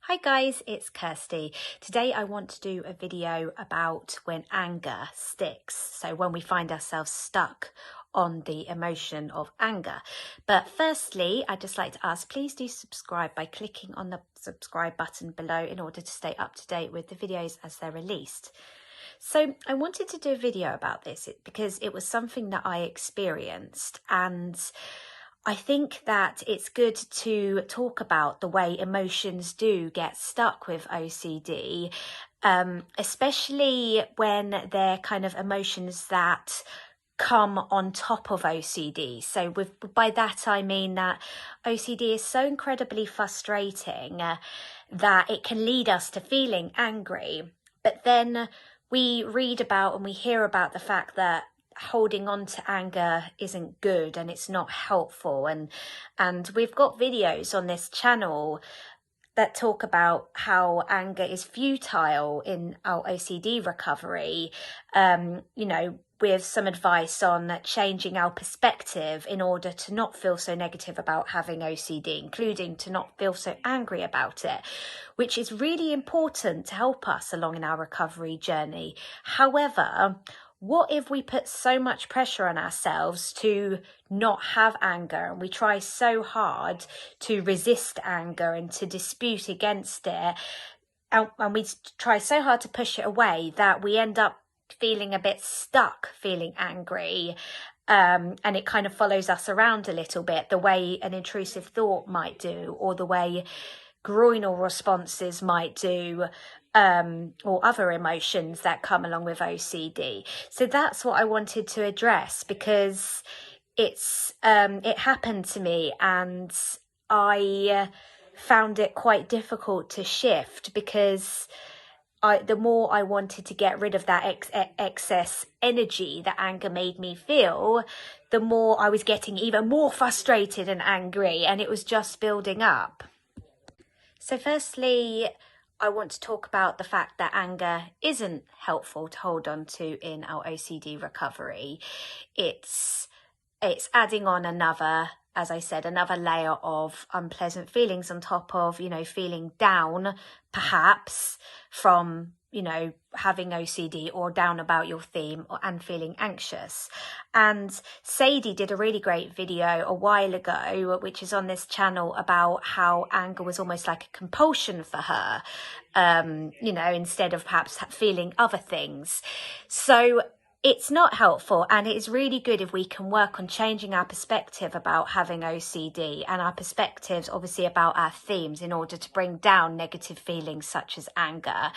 Hi guys, it's Kirsty. Today I want to do a video about when anger sticks. So when we find ourselves stuck on the emotion of anger. But firstly, I'd just like to ask, please do subscribe by clicking on the subscribe button below in order to stay up to date with the videos as they're released. So I wanted to do a video about this because it was something that I experienced, and I think that it's good to talk about the way emotions do get stuck with OCD, especially when they're kind of emotions that come on top of OCD. So by that I mean that OCD is so incredibly frustrating that it can lead us to feeling angry, but then we read about and we hear about the fact that holding on to anger isn't good and it's not helpful, and we've got videos on this channel that talk about how anger is futile in our OCD recovery, with some advice on changing our perspective in order to not feel so negative about having OCD, including to not feel so angry about it, which is really important to help us along in our recovery journey. However, what if we put so much pressure on ourselves to not have anger, and we try so hard to resist anger and to dispute against it, and we try so hard to push it away that we end up feeling a bit stuck feeling angry, and it kind of follows us around a little bit, the way an intrusive thought might do, or the way groinal responses might do, or other emotions that come along with OCD. So that's what I wanted to address, because it happened to me, and I found it quite difficult to shift, because the more I wanted to get rid of that excess energy that anger made me feel, the more I was getting even more frustrated and angry, and it was just building up. So firstly, I want to talk about the fact that anger isn't helpful to hold on to in our OCD recovery. It's adding on another, as I said, another layer of unpleasant feelings on top of, feeling down, perhaps, from, having OCD, or down about your theme, and feeling anxious. And Sadie did a really great video a while ago, which is on this channel, about how anger was almost like a compulsion for her, instead of perhaps feeling other things. So it's not helpful, and it is really good if we can work on changing our perspective about having OCD, and our perspectives obviously about our themes, in order to bring down negative feelings such as anger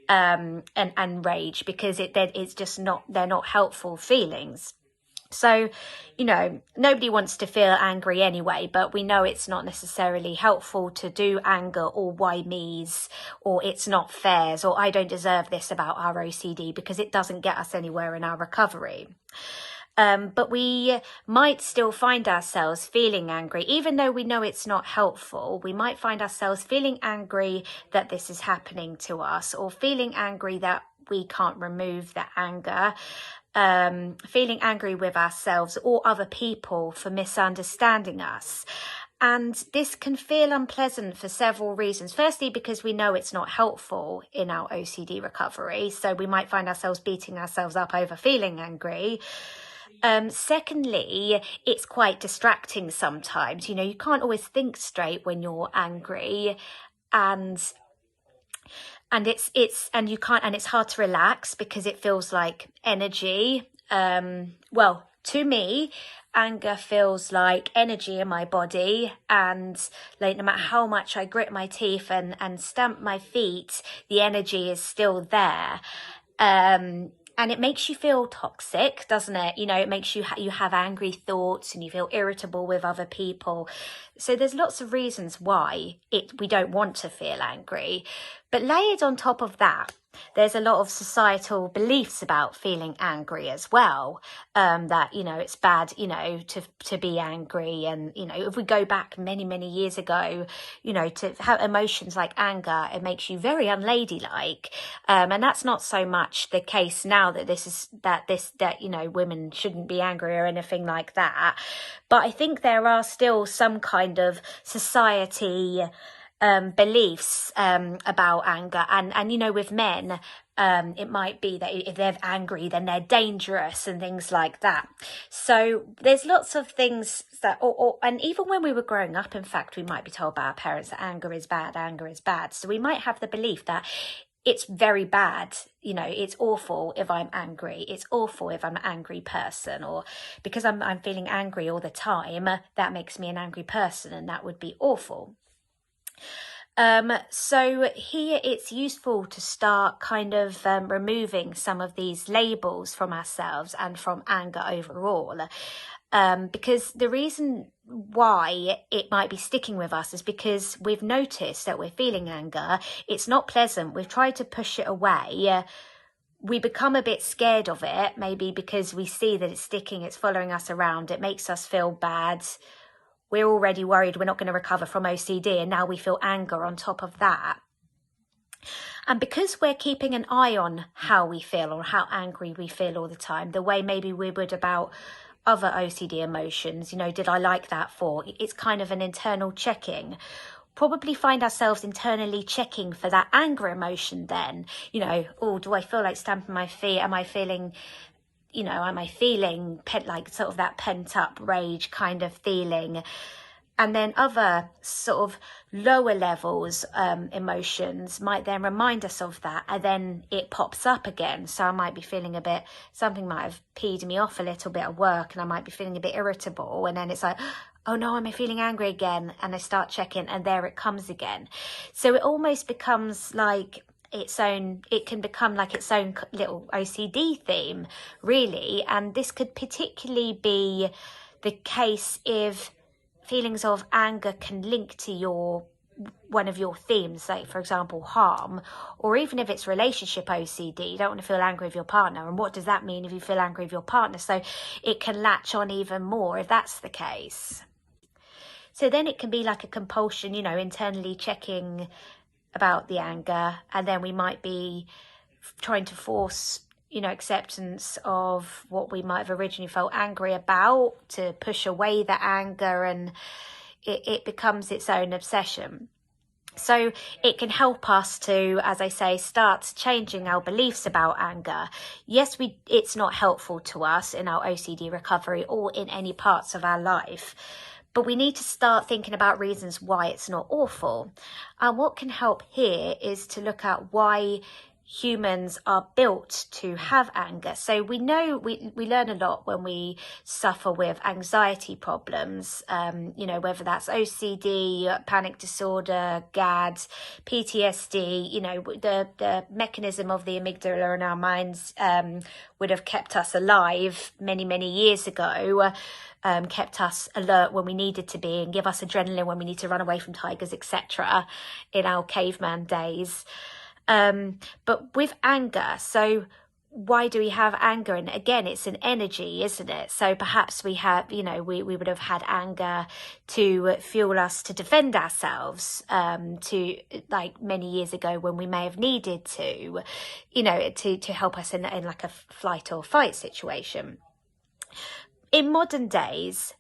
and rage, because they're not helpful feelings. So, nobody wants to feel angry anyway, but we know it's not necessarily helpful to do anger, or why me's, or it's not fairs, or I don't deserve this about our OCD, because it doesn't get us anywhere in our recovery. But we might still find ourselves feeling angry, even though we know it's not helpful. We might find ourselves feeling angry that this is happening to us, or feeling angry that we can't remove the anger. Feeling angry with ourselves or other people for misunderstanding us. And this can feel unpleasant for several reasons. Firstly, because we know it's not helpful in our OCD recovery, so we might find ourselves beating ourselves up over feeling angry. Secondly, it's quite distracting sometimes. You can't always think straight when you're angry, and it's hard to relax, because it feels like energy. Well, to me, anger feels like energy in my body, and like no matter how much I grit my teeth and stamp my feet, the energy is still there. And it makes you feel toxic, doesn't it? It makes you have angry thoughts, and you feel irritable with other people. So there's lots of reasons why we don't want to feel angry. But layered on top of that, there's a lot of societal beliefs about feeling angry as well, that, it's bad, to be angry. And, if we go back many years ago, to have emotions like anger, it makes you very unladylike. And that's not so much the case now, that women shouldn't be angry or anything like that. But I think there are still some kind of society beliefs about anger, and you know, with men, it might be that if they're angry then they're dangerous and things like that. So there's lots of things that, and even when we were growing up, in fact, we might be told by our parents that anger is bad, anger is bad. So we might have the belief that it's very bad, you know, it's awful if I'm angry, it's awful if I'm an angry person, or because I'm feeling angry all the time, that makes me an angry person, and that would be awful. So here it's useful to start kind of removing some of these labels from ourselves and from anger overall. Because the reason why it might be sticking with us is because we've noticed that we're feeling anger. It's not pleasant. We've tried to push it away. We become a bit scared of it, maybe because we see that it's sticking, it's following us around, it makes us feel bad. We're already worried we're not going to recover from OCD, and now we feel anger on top of that. And because we're keeping an eye on how we feel or how angry we feel all the time, the way maybe we would about other OCD emotions, you know, did I like that for? It's kind of an internal checking. Probably find ourselves internally checking for that anger emotion then. You know, oh, do I feel like stamping my feet? Am I feeling, you know, am I feeling like sort of that pent up rage kind of feeling? And then other sort of lower levels emotions might then remind us of that, and then it pops up again. So I might be feeling a bit, something might have peed me off a little bit at work, and I might be feeling a bit irritable, and then it's like, oh no, am I feeling angry again? And I start checking, and there it comes again. So it almost becomes like its own, it can become like its own little OCD theme, really. And this could particularly be the case if feelings of anger can link to one of your themes, like for example harm, or even if it's relationship OCD, you don't want to feel angry with your partner, and what does that mean if you feel angry with your partner? So it can latch on even more if that's the case. So then it can be like a compulsion, you know, internally checking about the anger, and then we might be trying to force, you know, acceptance of what we might have originally felt angry about, to push away the anger, and it becomes its own obsession. So it can help us to, as I say, start changing our beliefs about anger. Yes, it's not helpful to us in our OCD recovery or in any parts of our life, but we need to start thinking about reasons why it's not awful. And what can help here is to look at why humans are built to have anger. So we know, we learn a lot when we suffer with anxiety problems, you know, whether that's OCD, panic disorder, GAD, PTSD, you know, the mechanism of the amygdala in our minds would have kept us alive many, many years ago, kept us alert when we needed to be, and give us adrenaline when we need to run away from tigers, etc., in our caveman days. But with anger, so why do we have anger? And again, it's an energy, isn't it? So perhaps we have, you know, we would have had anger to fuel us to defend ourselves, to like many years ago when we may have needed to, you know, to help us in like a flight or fight situation. In modern days,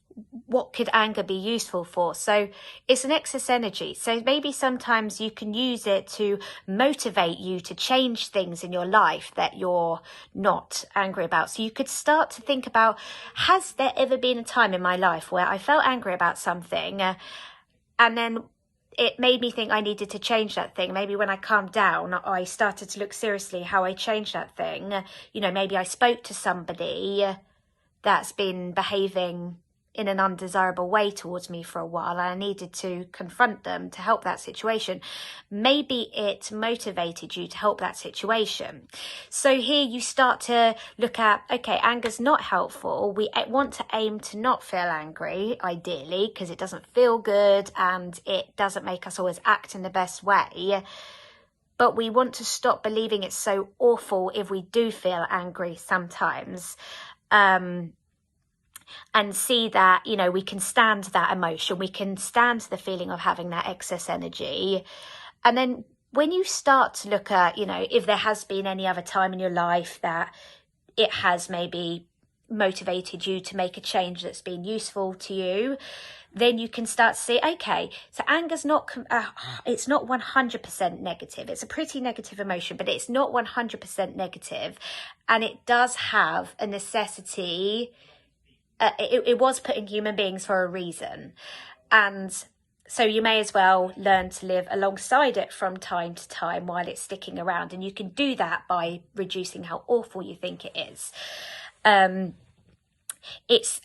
what could anger be useful for? So it's an excess energy. So maybe sometimes you can use it to motivate you to change things in your life that you're not angry about. So you could start to think about, has there ever been a time in my life where I felt angry about something, and then it made me think I needed to change that thing? Maybe when I calmed down, I started to look seriously how I changed that thing. You know, maybe I spoke to somebody that's been behaving in an undesirable way towards me for a while, and I needed to confront them to help that situation. Maybe it motivated you to help that situation. So here you start to look at, okay, anger's not helpful. We want to aim to not feel angry, ideally, because it doesn't feel good and it doesn't make us always act in the best way. But we want to stop believing it's so awful if we do feel angry sometimes. And see that, you know, we can stand that emotion, we can stand the feeling of having that excess energy. And then when you start to look at, you know, if there has been any other time in your life that it has maybe motivated you to make a change that's been useful to you, then you can start to see, okay, so anger's not, it's not 100% negative. It's a pretty negative emotion, but it's not 100% negative. And it does have a necessity. It was put in human beings for a reason. And so you may as well learn to live alongside it from time to time while it's sticking around. And you can do that by reducing how awful you think it is.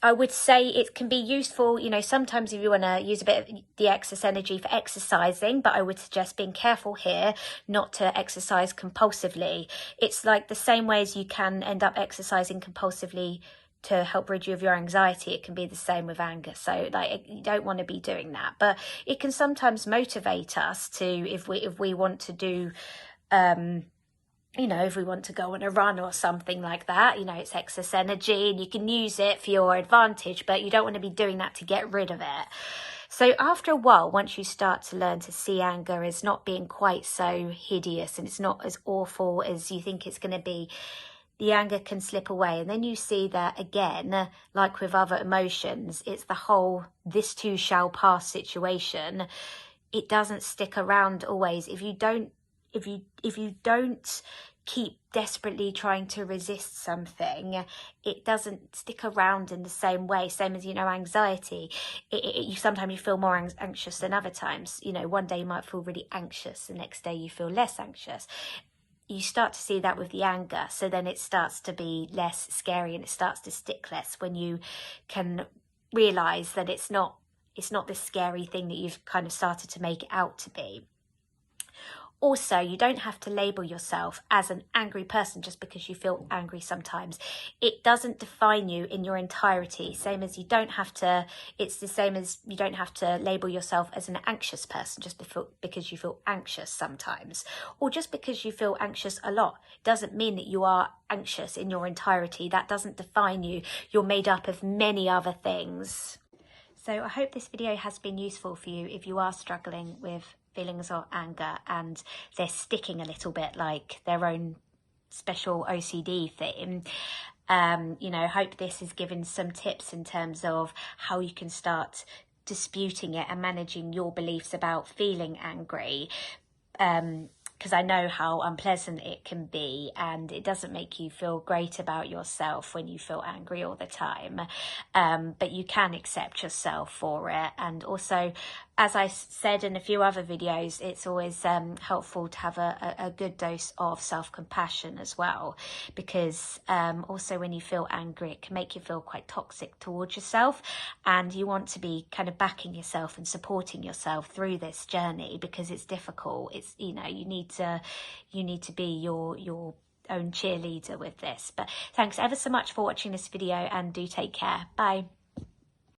I would say it can be useful, you know, sometimes if you want to use a bit of the excess energy for exercising, but I would suggest being careful here not to exercise compulsively. It's like the same way as you can end up exercising compulsively to help rid you of your anxiety, it can be the same with anger. So like, you don't want to be doing that, but it can sometimes motivate us to, if we want to do, you know, if we want to go on a run or something like that, you know, it's excess energy and you can use it for your advantage, but you don't want to be doing that to get rid of it. So after a while, once you start to learn to see anger as not being quite so hideous and it's not as awful as you think it's going to be, the anger can slip away. And then you see that again, like with other emotions, it's the whole this too shall pass situation. It doesn't stick around always. If you don't keep desperately trying to resist something, it doesn't stick around in the same way. Same as, you know, anxiety. Sometimes you feel more anxious than other times. You know, one day you might feel really anxious, the next day you feel less anxious. You start to see that with the anger. So then it starts to be less scary and it starts to stick less when you can realise that it's not this scary thing that you've kind of started to make it out to be. Also, you don't have to label yourself as an angry person just because you feel angry sometimes. It doesn't define you in your entirety. Same as you don't have to, it's the same as you don't have to label yourself as an anxious person just because you feel anxious sometimes. Or just because you feel anxious a lot. Doesn't mean that you are anxious in your entirety. That doesn't define you. You're made up of many other things. So I hope this video has been useful for you if you are struggling with feelings of anger and they're sticking a little bit like their own special OCD theme. You know, hope this has given some tips in terms of how you can start disputing it and managing your beliefs about feeling angry. Because I know how unpleasant it can be and it doesn't make you feel great about yourself when you feel angry all the time. But you can accept yourself for it. And also, as I said in a few other videos, it's always helpful to have a good dose of self-compassion as well. Because also when you feel angry, it can make you feel quite toxic towards yourself. And you want to be kind of backing yourself and supporting yourself through this journey because it's difficult. It's, you know, you need to be your own cheerleader with this. But thanks ever so much for watching this video and do take care. Bye.